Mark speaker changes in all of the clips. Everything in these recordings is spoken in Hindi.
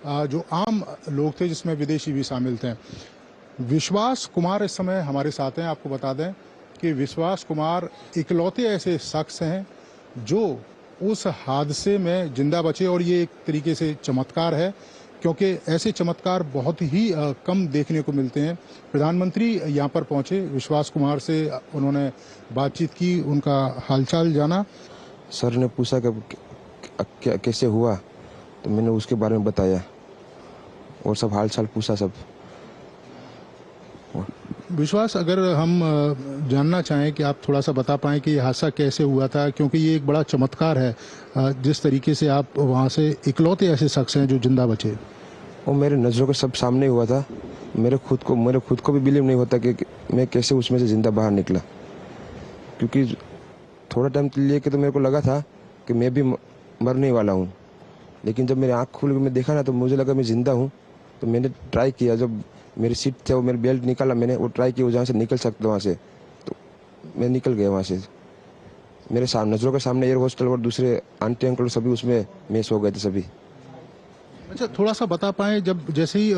Speaker 1: जो आम लोग थे जिसमें विदेशी भी शामिल थे। विश्वास कुमार इस समय हमारे साथ हैं। आपको बता दें कि विश्वास कुमार इकलौते ऐसे शख्स हैं जो उस हादसे में जिंदा बचे, और ये एक तरीके से चमत्कार है क्योंकि ऐसे चमत्कार बहुत ही कम देखने को मिलते हैं। प्रधानमंत्री यहाँ पर पहुंचे, विश्वास कुमार से उन्होंने बातचीत की, उनका हालचाल जाना।
Speaker 2: सर ने पूछा कि कैसे हुआ, तो मैंने उसके बारे में बताया और सब हालचाल पूछा सब।
Speaker 1: विश्वास, अगर हम जानना चाहें कि आप थोड़ा सा बता पाएं कि ये हादसा कैसे हुआ था, क्योंकि ये एक बड़ा चमत्कार है जिस तरीके से आप वहाँ से इकलौते ऐसे शख्स हैं जो जिंदा बचे।
Speaker 2: वो मेरे नज़रों के सब सामने हुआ था। मेरे खुद को भी बिलीव नहीं होता कि मैं कैसे उसमें से जिंदा बाहर निकला, क्योंकि थोड़ा टाइम लेके तो मेरे को लगा था कि मैं भी मरने वाला हूँ, लेकिन जब मेरी आँख खुल के मैं देखा ना तो मुझे लगा मैं जिंदा हूँ। तो मैंने ट्राई किया, जब मेरी सीट थे वो मेरी बेल्ट निकाला, मैंने वो ट्राई किया जहाँ से निकल सकता वहाँ से, तो मैं निकल गया वहाँ से। मेरे सामने नज़रों के सामने एयर होस्टल और दूसरे आंटी अंकल सभी उसमें मिस हो गए थे सभी।
Speaker 1: अच्छा, थोड़ा सा बता पाएं, जब जैसे ही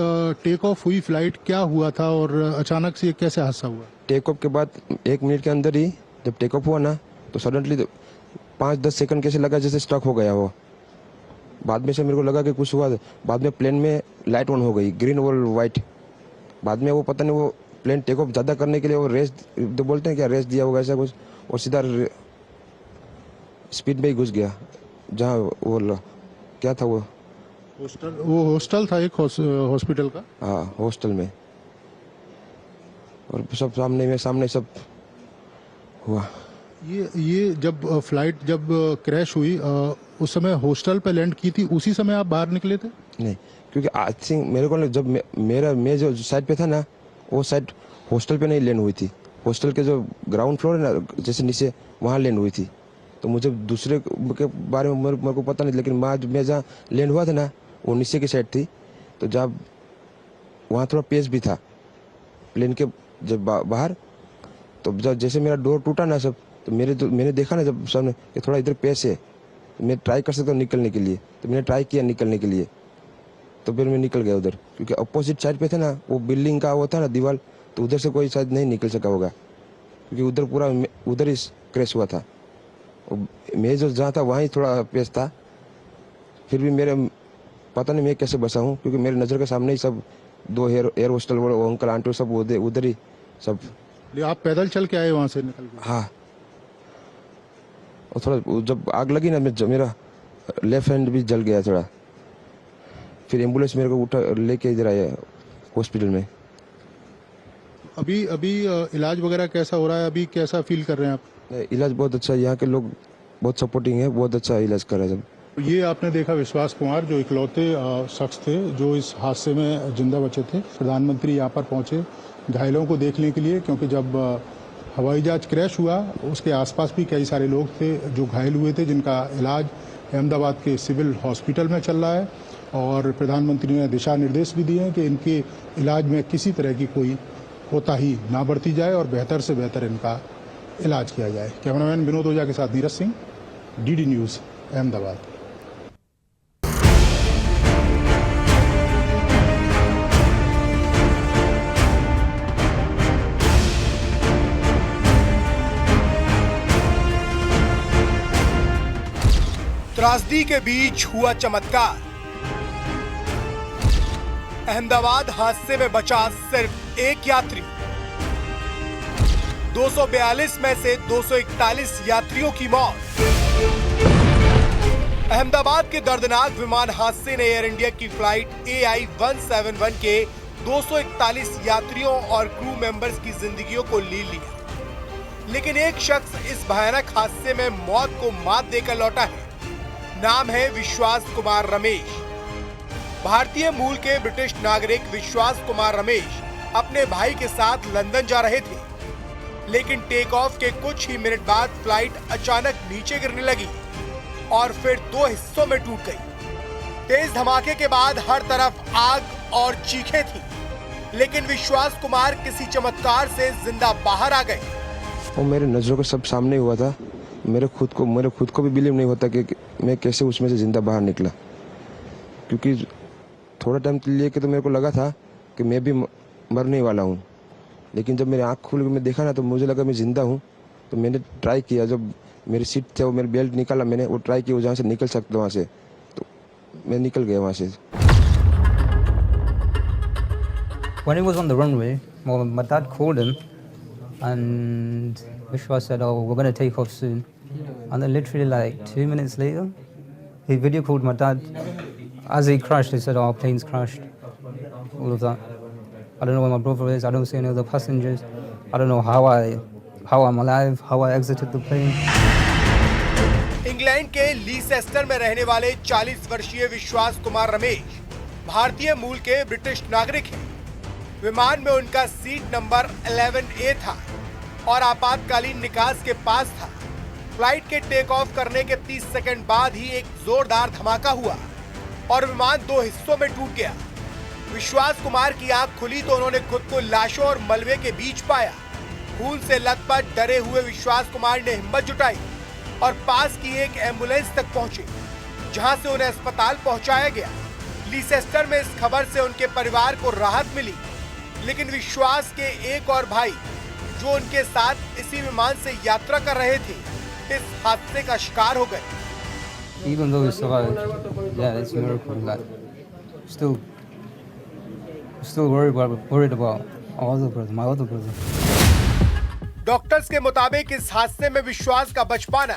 Speaker 1: टेक ऑफ हुई फ्लाइट, क्या हुआ था और अचानक से कैसे हादसा हुआ?
Speaker 2: टेक ऑफ के बाद 1 मिनट के अंदर ही जब टेक ऑफ हुआ ना, तो सडनली 5-10 सेकंड कैसे लगा जैसे स्टक हो गया वो। बाद में से मेरे को लगा कि कुछ हुआ। बाद में प्लेन में लाइट ऑन हो गई, ग्रीन और वाइट। बाद में वो पता नहीं, वो प्लेन टेक ऑफ ज़्यादा करने के लिए वो रेस तो बोलते हैं क्या, रेस दिया होगा ऐसा कुछ, और सीधा स्पीड में ही घुस गया जहाँ वो क्या था, वो
Speaker 1: हॉस्टल था, एक हॉस्पिटल का।
Speaker 2: हाँ, हॉस्टल में। और सब सामने सब हुआ।
Speaker 1: ये जब फ्लाइट जब क्रैश हुई, उस समय हॉस्टल पे लैंड की थी, उसी समय आप बाहर निकले थे?
Speaker 2: नहीं, क्योंकि आई थिंक मेरे को जब मैं जो साइड पे था ना, वो साइड हॉस्टल पे नहीं लैंड हुई थी। हॉस्टल के जो ग्राउंड फ्लोर है ना, जैसे नीचे, वहाँ लैंड हुई थी। तो मुझे दूसरे के बारे में मेरे को पता नहीं, लेकिन मैं जहाँ लैंड हुआ था ना, वो नीचे की साइड थी। तो जब वहाँ थोड़ा पेस भी था प्लेन के जब बाहर, तो जब जैसे मेरा डोर टूटा ना सब, तो मैंने देखा ना जब सामने कि थोड़ा इधर पेस है, तो मैं ट्राई कर सकता हूँ निकलने के लिए। तो मैंने ट्राई किया निकलने के लिए, तो फिर मैं निकल गया उधर, क्योंकि अपोजिट साइड पे था ना, वो बिल्डिंग का वो था ना दीवार, तो उधर से कोई शायद नहीं निकल सका होगा, क्योंकि उधर पूरा उधर ही क्रैश हुआ था। मैं जो जहाँ था वहाँ ही थोड़ा पेस था। फिर भी मेरे पता नहीं मैं कैसे बचा हूँ, क्योंकि मेरे नज़र के सामने ही सब 2 एयर होस्टल वो अंकल आंटी सब उधर ही सब।
Speaker 1: आप पैदल चल के आए वहाँ से निकल के?
Speaker 2: हाँ, और थोड़ा जब आग लगी ना, मेरा लेफ्ट हैंड भी जल गया थोड़ा। फिर एम्बुलेंस मेरे को उठा लेके इधर आया हॉस्पिटल में।
Speaker 1: अभी इलाज वगैरह कैसा हो रहा है? अभी कैसा फील कर रहे हैं आप?
Speaker 2: इलाज बहुत अच्छा है, यहाँ के लोग बहुत सपोर्टिंग है, बहुत अच्छा इलाज कर रहे हैं सब।
Speaker 1: ये आपने देखा विश्वास कुमार, जो इकलौते शख्स थे जो इस हादसे में जिंदा बचे थे। प्रधानमंत्री यहाँ पर पहुंचे घायलों को देखने के लिए, क्योंकि जब हवाई जहाज क्रैश हुआ उसके आसपास भी कई सारे लोग थे जो घायल हुए थे, जिनका इलाज अहमदाबाद के सिविल हॉस्पिटल में चल रहा है। और प्रधानमंत्री ने दिशा निर्देश भी दिए हैं कि इनके इलाज में किसी तरह की कोई कोताही ना बरती जाए और बेहतर से बेहतर इनका इलाज किया जाए। कैमरामैन विनोद ओझा के साथ नीरज सिंह, डीडी न्यूज़, अहमदाबाद।
Speaker 3: त्रासदी के बीच हुआ चमत्कार। अहमदाबाद हादसे में बचा सिर्फ एक यात्री। 242 में से 241 यात्रियों की मौत। अहमदाबाद के दर्दनाक विमान हादसे ने एयर इंडिया की फ्लाइट AI-171 के 241 यात्रियों और क्रू मेंबर्स की जिंदगियों को ले लिया। लेकिन एक शख्स इस भयानक हादसे में मौत को मात देकर लौटा है। नाम है विश्वास कुमार रमेश। भारतीय मूल के ब्रिटिश नागरिक विश्वास कुमार रमेश अपने भाई के साथ लंदन जा रहे थे, लेकिन टेक ऑफ के कुछ ही मिनट बाद फ्लाइट अचानक नीचे गिरने लगी और फिर 2 हिस्सों में टूट गई। तेज धमाके के बाद हर तरफ आग और चीखें थी, लेकिन विश्वास कुमार किसी चमत्कार से जिंदा बाहर आ गए।
Speaker 2: वो मेरे नज़रों के सब सामने हुआ था। मेरे खुद को भी बिलीव नहीं होता कि मैं कैसे उसमें से जिंदा बाहर निकला, क्योंकि थोड़ा टाइम लिए के तो मेरे को लगा था कि मैं भी मरने वाला हूँ, लेकिन जब मेरी आँख खुल के मैं देखा ना तो मुझे लगा मैं ज़िंदा हूँ। तो मैंने ट्राई किया, जब मेरी सीट थे वो मेरी बेल्ट निकाला, मैंने वो ट्राई किया जहाँ से निकल सकता वहाँ से, तो मैं निकल गया वहाँ से।
Speaker 4: When he was on the runway, well, my dad called him and Vishwas said, "Oh, we're going to take off soon." And then literally like 2 minutes later, he video called my dad. As he crashed, he said, "Oh, plane's crashed." All of that. I don't know where my brother is. I don't see any other passengers. I don't know how I'm alive, how I exited the plane.
Speaker 3: England के लीसेस्टर में रहने वाले 40 वर्षीय विश्वास कुमार रमेश भारतीय मूल के ब्रिटिश नागरिक हैं। विमान में उनका सीट नंबर 11A था और आपातकालीन निकास के पास था। फ्लाइट के टेक ऑफ करने के 30 सेकंड बाद ही एक जोरदार धमाका हुआ और विमान 2 हिस्सों में टूट गया। विश्वास कुमार की आंख खुली तो उन्होंने खुद को लाशों और मलबे के बीच पाया। खून से लथपथ डरे हुए विश्वास कुमार ने हिम्मत जुटाई और पास की एक एम्बुलेंस तक पहुंचे, जहां से उन्हें अस्पताल पहुंचाया गया। लीसेस्टर में इस खबर से उनके परिवार को राहत मिली, लेकिन विश्वास के एक और भाई जो उनके साथ इसी विमान से यात्रा कर रहे थे, इस हादसे का शिकार हो गए।
Speaker 4: Even though we survived, yeah, it's a miracle. Like, still worried about my other brother.
Speaker 3: Doctors के मुताबिक इस हादसे में विश्वास का बच पाना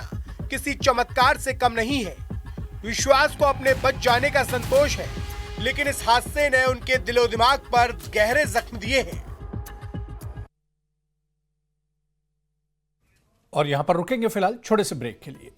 Speaker 3: किसी चमत्कार से कम नहीं है। विश्वास को अपने बच जाने का संतोष है, लेकिन इस हादसे ने उनके दिलो दिमाग पर गहरे जख्म दिए हैं।
Speaker 5: और यहां पर रुकेंगे फिलहाल छोटे से ब्रेक के लिए।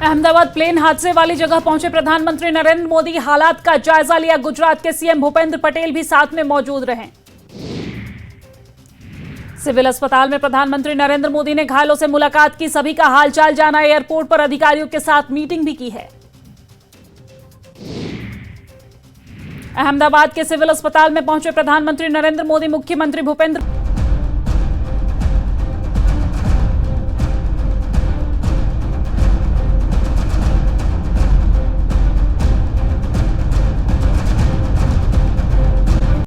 Speaker 6: अहमदाबाद प्लेन हादसे वाली जगह पहुंचे प्रधानमंत्री नरेंद्र मोदी। हालात का जायजा लिया। गुजरात के सीएम भूपेंद्र पटेल भी साथ में मौजूद रहे। सिविल अस्पताल में प्रधानमंत्री नरेंद्र मोदी ने घायलों से मुलाकात की, सभी का हालचाल जाना। एयरपोर्ट पर अधिकारियों के साथ मीटिंग भी की है। अहमदाबाद के सिविल अस्पताल में पहुंचे प्रधानमंत्री नरेंद्र मोदी। मुख्यमंत्री भूपेंद्र